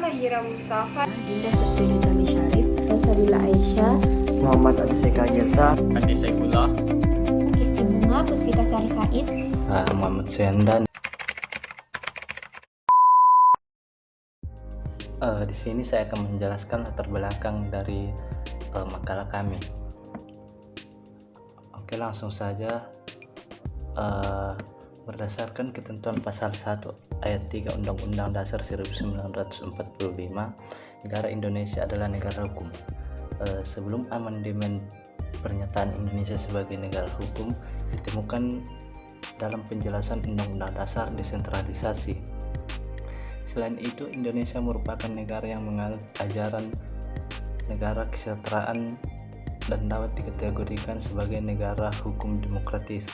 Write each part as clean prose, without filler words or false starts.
Fahira Mustafa, Dinda Septiani Syarif, Salsabila Aisyah, Muhammad Adiseka Gersa, Andi Saifullah, Kisti Bunga, Puspita Sari Said, Muhammad Suyandan. Di sini saya akan menjelaskan latar belakang dari makalah kami. Oke, langsung saja. Berdasarkan ketentuan pasal 1 ayat 3 Undang-Undang Dasar 1945, negara Indonesia adalah negara hukum. Sebelum amandemen pernyataan Indonesia sebagai negara hukum ditemukan dalam penjelasan Undang-Undang Dasar desentralisasi. Selain itu, Indonesia merupakan negara yang menganut ajaran negara kesejahteraan dan dapat dikategorikan sebagai negara hukum demokratis.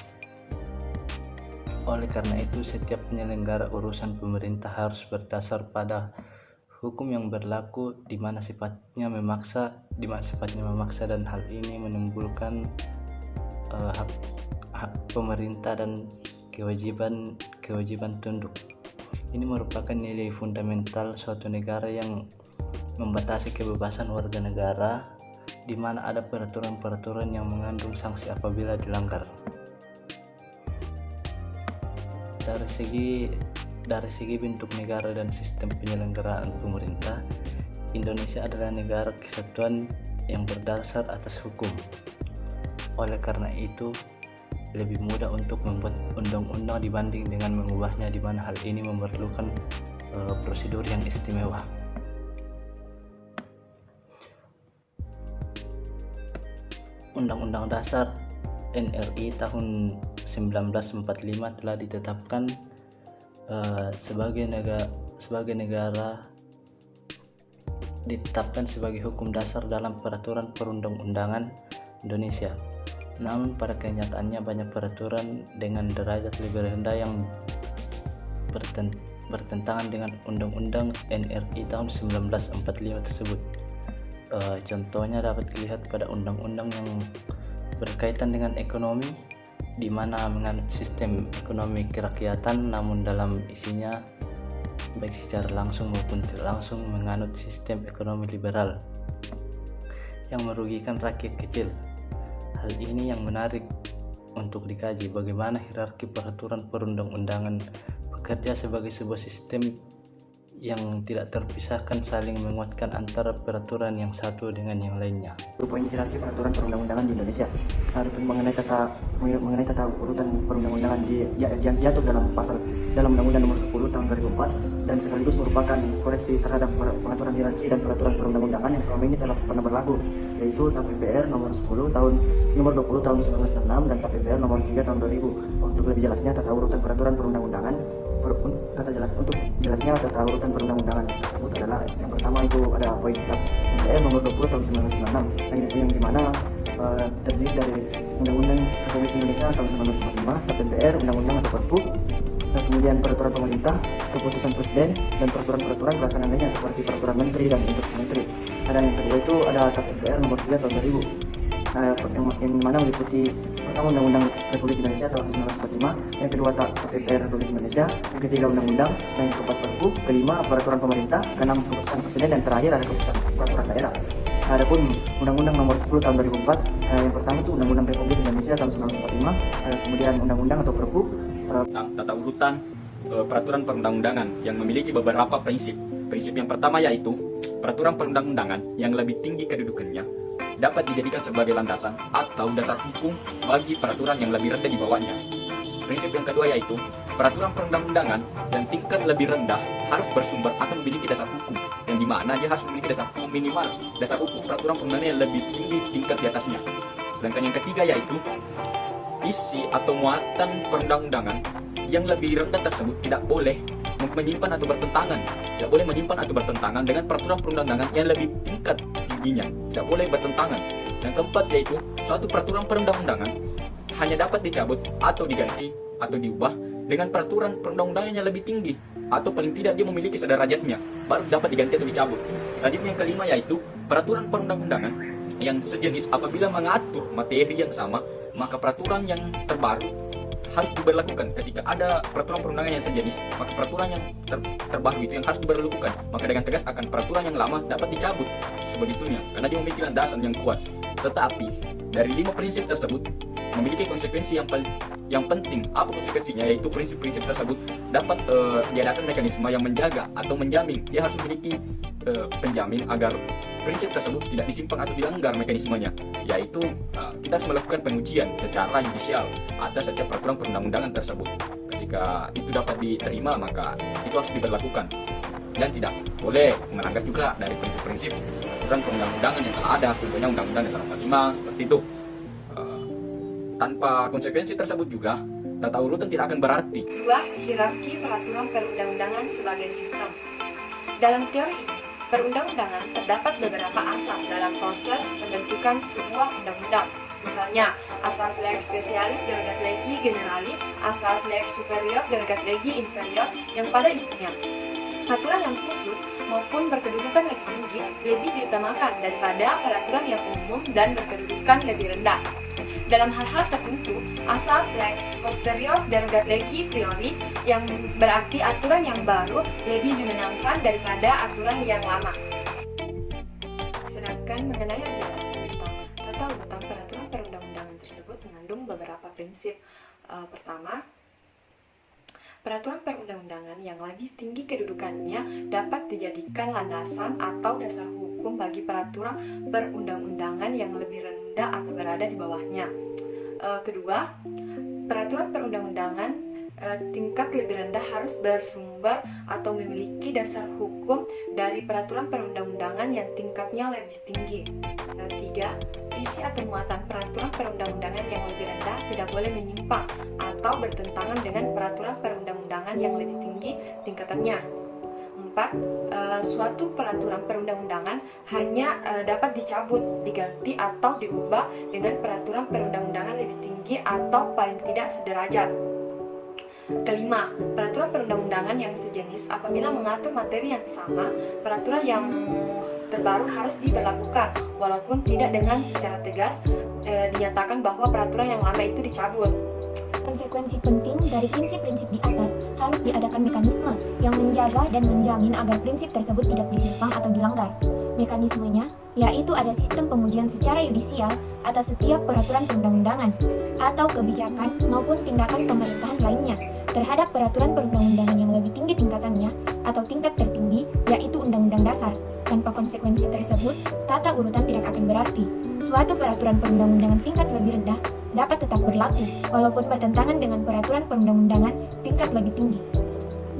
Oleh karena itu, setiap penyelenggara urusan pemerintah harus berdasar pada hukum yang berlaku di mana sifatnya memaksa dan hal ini menimbulkan hak pemerintah dan kewajiban tunduk. Ini merupakan nilai fundamental suatu negara yang membatasi kebebasan warga negara, di mana ada peraturan-peraturan yang mengandung sanksi apabila dilanggar. Dari segi bentuk negara dan sistem penyelenggaraan pemerintah, Indonesia adalah negara kesatuan yang berdasar atas hukum. Oleh karena itu, lebih mudah untuk membuat undang-undang dibanding dengan mengubahnya, di mana hal ini memerlukan prosedur yang istimewa. Undang-Undang Dasar NRI tahun 1945 telah ditetapkan sebagai hukum dasar dalam peraturan perundang-undangan Indonesia. Namun pada kenyataannya banyak peraturan dengan derajat lebih rendah yang bertentangan dengan Undang-Undang NRI tahun 1945 tersebut. Contohnya dapat dilihat pada undang-undang yang berkaitan dengan ekonomi, di mana menganut sistem ekonomi kerakyatan, namun dalam isinya baik secara langsung maupun tidak langsung menganut sistem ekonomi liberal yang merugikan rakyat kecil. Hal ini yang menarik untuk dikaji, bagaimana hierarki peraturan perundang-undangan bekerja sebagai sebuah sistem yang tidak terpisahkan, saling menguatkan antara peraturan yang satu dengan yang lainnya. Poin hierarki peraturan perundang-undangan di Indonesia. Adapun mengenai tata urutan perundang-undangan yang diatur dalam Undang-Undang Nomor 10 Tahun 2004 dan sekaligus merupakan koreksi terhadap pengaturan hierarki dan peraturan perundang-undangan yang selama ini telah pernah berlaku, yaitu TAP MPR Nomor 20 Tahun 1966 dan TAP MPR Nomor 3 Tahun 2000. Untuk lebih jelasnya tata urutan peraturan perundang-undangan tata urutan perundang-undangan tersebut adalah yang pertama itu ada poin TAP MPR Nomor 20 Tahun 1996 yang dimana terdiri dari Undang-Undang Republik Indonesia tahun 1945, TAP MPR, Undang-Undang atau Perpu, kemudian peraturan pemerintah, keputusan presiden, dan peraturan-peraturan pelaksanaan lainnya seperti peraturan menteri dan instruksi menteri. Dan yang kedua itu ada TAP MPR Nomor 3 Tahun 2000 yang mana meliputi pertama Undang-Undang Republik Indonesia tahun 1945, yang kedua TAP MPR Republik Indonesia, yang ketiga Undang-Undang, dan yang keempat Perpu, kelima peraturan pemerintah, keenam keputusan presiden, dan terakhir ada keputusan peraturan daerah. Adapun Undang-Undang Nomor 10 Tahun 2004, yang pertama itu Undang-Undang Republik Indonesia tahun 1945, kemudian Undang-Undang atau Perpu. tata urutan peraturan perundang-undangan yang memiliki beberapa prinsip. Prinsip yang pertama yaitu peraturan perundang-undangan yang lebih tinggi kedudukannya dapat dijadikan sebagai landasan atau dasar hukum bagi peraturan yang lebih rendah di bawahnya. Prinsip yang kedua yaitu peraturan perundang-undangan yang tingkat lebih rendah harus bersumber atau memiliki dasar hukum, yang dimana dia harus memiliki dasar hukum minimal, dasar hukum peraturan perundangan yang lebih tinggi tingkat di atasnya. Sedangkan yang ketiga yaitu isi atau muatan perundang-undangan yang lebih rendah tersebut tidak boleh menyimpan atau bertentangan dengan peraturan perundang-undangan yang lebih tingkat tingginya, tidak boleh bertentangan. Yang keempat yaitu suatu peraturan perundang-undangan hanya dapat dicabut atau diganti atau diubah dengan peraturan perundang-undangan yang lebih tinggi, atau paling tidak dia memiliki sederajatnya baru dapat diganti atau dicabut. Selanjutnya yang kelima yaitu peraturan perundang-undangan yang sejenis apabila mengatur materi yang sama, maka peraturan yang terbaru harus diberlakukan ketika ada peraturan perundangan yang sejenis, maka peraturan yang terbaru itu yang harus diberlakukan. Maka dengan tegas akan peraturan yang lama dapat dicabut sebegitunya, karena dia memiliki landasan yang kuat. Tetapi dari 5 prinsip tersebut memiliki konsekuensi yang penting. Apa konsekuensinya? Yaitu prinsip-prinsip tersebut dapat diadakan mekanisme yang menjaga atau menjamin. Dia harus memiliki penjamin agar prinsip tersebut tidak disimpang atau dilanggar mekanismenya, yaitu kita harus melakukan pengujian secara yudisial atas setiap peraturan perundang-undangan tersebut. Ketika itu dapat diterima, maka itu harus diberlakukan dan tidak boleh melanggar juga dari prinsip-prinsip peraturan perundang-undangan yang ada, contohnya Undang-Undang Dasar 45 seperti itu. Tanpa konsekuensi tersebut juga, tata urutan tidak akan berarti. 2. Hierarki peraturan perundang-undangan sebagai sistem. Dalam teori ini, perundang-undangan terdapat beberapa asas dalam proses pembentukan sebuah undang-undang. Misalnya, asas lex specialis derogat legi generali, asas lex superior derogat legi inferior, yang pada intinya aturan yang khusus maupun berkedudukan lebih tinggi lebih diutamakan daripada peraturan yang umum dan berkedudukan lebih rendah. Dalam hal-hal tertentu, asas lex posterior derogat legi priori, yang berarti aturan yang baru lebih dimenangkan daripada aturan yang lama. Sedangkan mengenai ajaran utama, tata urutan peraturan perundang-undangan tersebut mengandung beberapa prinsip. Pertama, peraturan perundang-undangan yang lebih tinggi kedudukannya dapat dijadikan landasan atau dasar hukum bagi peraturan perundang-undangan yang lebih rendah atau berada di bawahnya. Kedua, peraturan perundang-undangan tingkat lebih rendah harus bersumber atau memiliki dasar hukum dari peraturan perundang-undangan yang tingkatnya lebih tinggi. Tiga, isi atau muatan peraturan perundang-undangan yang lebih rendah tidak boleh menyimpang atau bertentangan dengan peraturan perundang-undangan yang lebih tinggi tingkatannya. 4. Suatu peraturan perundang-undangan hanya dapat dicabut, diganti atau diubah dengan peraturan perundang-undangan lebih tinggi atau paling tidak sederajat. Kelima, peraturan perundang-undangan yang sejenis apabila mengatur materi yang sama, peraturan yang terbaru harus diberlakukan walaupun tidak dengan secara tegas dinyatakan bahwa peraturan yang lama itu dicabut. Konsekuensi penting dari prinsip-prinsip di atas harus diadakan mekanisme yang menjaga dan menjamin agar prinsip tersebut tidak disimpang atau dilanggar. Mekanismenya yaitu ada sistem pengujian secara yudisial atas setiap peraturan perundang-undangan atau kebijakan maupun tindakan pemerintahan lainnya terhadap peraturan perundang-undangan yang lebih tinggi tingkatannya atau tingkat tertinggi yaitu Undang-Undang Dasar. Tanpa konsekuensi tersebut, tata urutan tidak akan berarti. Suatu peraturan perundang-undangan tingkat lebih rendah dapat tetap berlaku walaupun bertentangan dengan peraturan perundang-undangan tingkat lebih tinggi.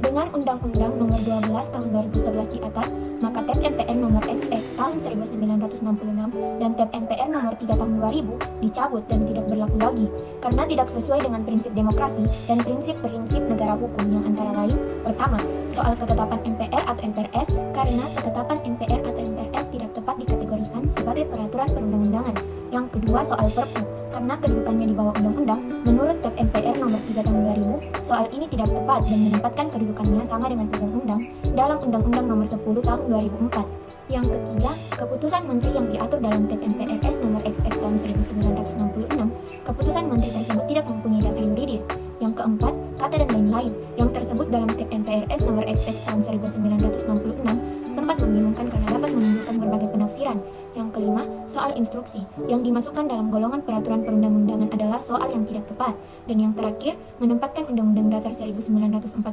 Dengan Undang-Undang Nomor 12 Tahun 2011 di atas, maka TAP MPR Nomor XX Tahun 1966 dan TAP MPR Nomor 3 Tahun 2000 dicabut dan tidak berlaku lagi karena tidak sesuai dengan prinsip demokrasi dan prinsip-prinsip negara hukum yang antara lain: pertama, soal ketetapan MPR atau MPRS karena ketetapan MPR atau MPRS tidak tepat dikategorikan sebagai peraturan perundang-undangan. Yang kedua, soal Perpu karena kedudukannya di bawah undang-undang. Menurut TAP MPR Nomor 3 Tahun 2000, soal ini tidak tepat dan menempatkan kedudukannya sama dengan undang-undang dalam Undang-Undang Nomor 10 Tahun 2004. Yang ketiga, keputusan menteri yang diatur dalam TAP MPRS Nomor XX Tahun 1966, keputusan menteri tersebut tidak mempunyai dasar yuridis. Yang keempat, kata dan lain-lain yang tersebut dalam TAP MPRS Nomor XX Tahun 1966 sempat membingungkan karena dapat menimbulkan berbagai penafsiran. Yang kelima, soal instruksi yang dimasukkan dalam golongan peraturan perundang-undangan adalah soal yang tidak tepat. Dan yang terakhir, menempatkan Undang-Undang Dasar 1945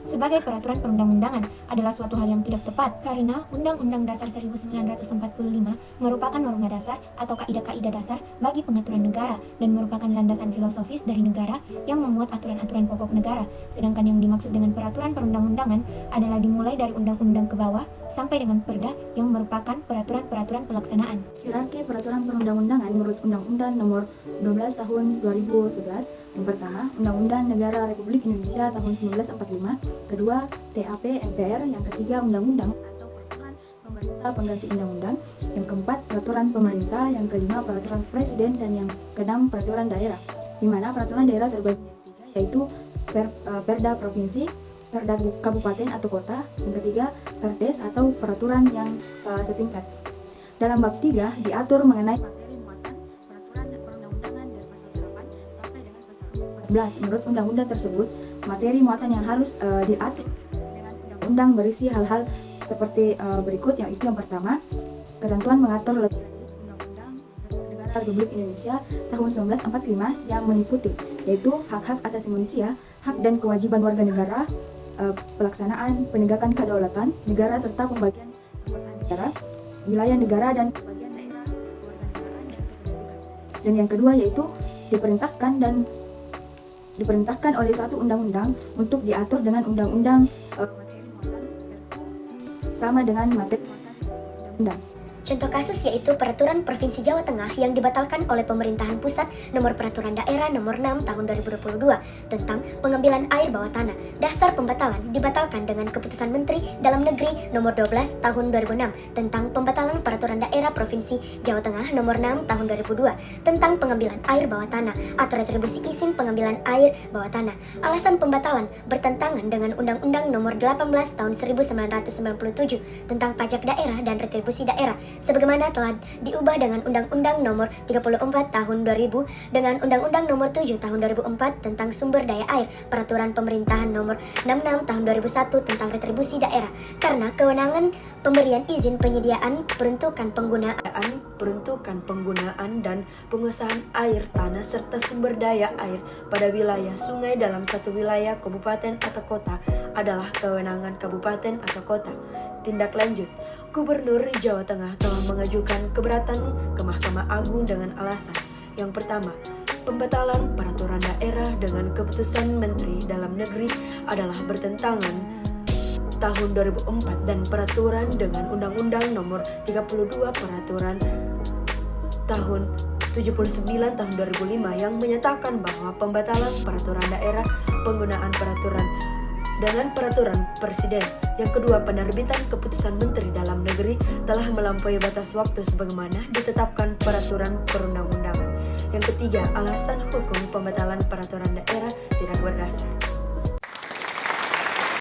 sebagai peraturan perundang-undangan adalah suatu hal yang tidak tepat karena Undang-Undang Dasar 1945 merupakan norma dasar atau kaidah-kaidah dasar bagi pengaturan negara dan merupakan landasan filosofis dari negara yang memuat aturan-aturan pokok negara. Sedangkan yang dimaksud dengan peraturan perundang-undangan adalah dimulai dari undang-undang ke bawah sampai dengan perda yang merupakan peraturan-peraturan pelaksanaan. Hierarki peraturan perundang-undangan menurut Undang-Undang Nomor 12 Tahun 2011. Yang pertama, Undang-Undang Negara Republik Indonesia tahun 1945. Kedua, TAP MPR. Yang ketiga, Undang-Undang atau peraturan pemerintah pengganti undang-undang. Yang keempat, peraturan pemerintah. Yang kelima, peraturan presiden. Dan yang keenam, peraturan daerah. Di mana peraturan daerah terbagi menjadi tiga, yaitu Perda provinsi, Perda kabupaten atau kota. Yang ketiga, Perdes atau peraturan yang setingkat. Dalam bab 3 diatur mengenai materi muatan peraturan perundang-undangan dari pasal 8 sampai dengan pasal 4. 14. Menurut undang-undang tersebut, materi muatan yang harus diatur dengan undang-undang berisi hal-hal seperti berikut, yaitu yang pertama, ketentuan mengatur lebih lanjut Undang-Undang Negara Republik Indonesia tahun 1945 yang meliputi, yaitu hak-hak asasi manusia, hak dan kewajiban warga negara, pelaksanaan penegakan kedaulatan negara serta pembagian kekuasaan negara, wilayah negara dan pembagian daerah kewarganegaraan dan kependudukan. Dan yang kedua yaitu diperintahkan oleh satu undang-undang untuk diatur dengan undang-undang materi muatan sama dengan materi muatan undang-undang. Contoh kasus yaitu Peraturan Provinsi Jawa Tengah yang dibatalkan oleh Pemerintahan Pusat Nomor Peraturan Daerah Nomor 6 Tahun 2022 tentang pengambilan air bawah tanah. Dasar pembatalan dibatalkan dengan Keputusan Menteri Dalam Negeri Nomor 12 Tahun 2006 tentang pembatalan Peraturan Daerah Provinsi Jawa Tengah Nomor 6 Tahun 2002 tentang pengambilan air bawah tanah atau retribusi izin pengambilan air bawah tanah. Alasan pembatalan bertentangan dengan Undang-Undang Nomor 18 Tahun 1997 tentang pajak daerah dan retribusi daerah, sebagaimana telah diubah dengan Undang-Undang Nomor 34 Tahun 2000 dengan Undang-Undang Nomor 7 Tahun 2004 tentang sumber daya air, Peraturan Pemerintahan Nomor 66 Tahun 2001 tentang retribusi daerah, karena kewenangan pemberian izin penyediaan, peruntukan penggunaan dan penguasaan air tanah serta sumber daya air pada wilayah sungai dalam satu wilayah kabupaten atau kota adalah kewenangan kabupaten atau kota. Tindak lanjut, Gubernur Jawa Tengah telah mengajukan keberatan ke Mahkamah Agung dengan alasan yang pertama, pembatalan peraturan daerah dengan keputusan Menteri Dalam Negeri adalah bertentangan tahun 2004 dan peraturan dengan Undang-Undang Nomor 32 Peraturan tahun 79 tahun 2005 yang menyatakan bahwa pembatalan peraturan daerah penggunaan peraturan dengan peraturan Presiden. Yang kedua, penerbitan keputusan Menteri Dalam Negeri telah melampaui batas waktu sebagaimana ditetapkan peraturan perundang-undangan. Yang ketiga, alasan hukum pembatalan peraturan daerah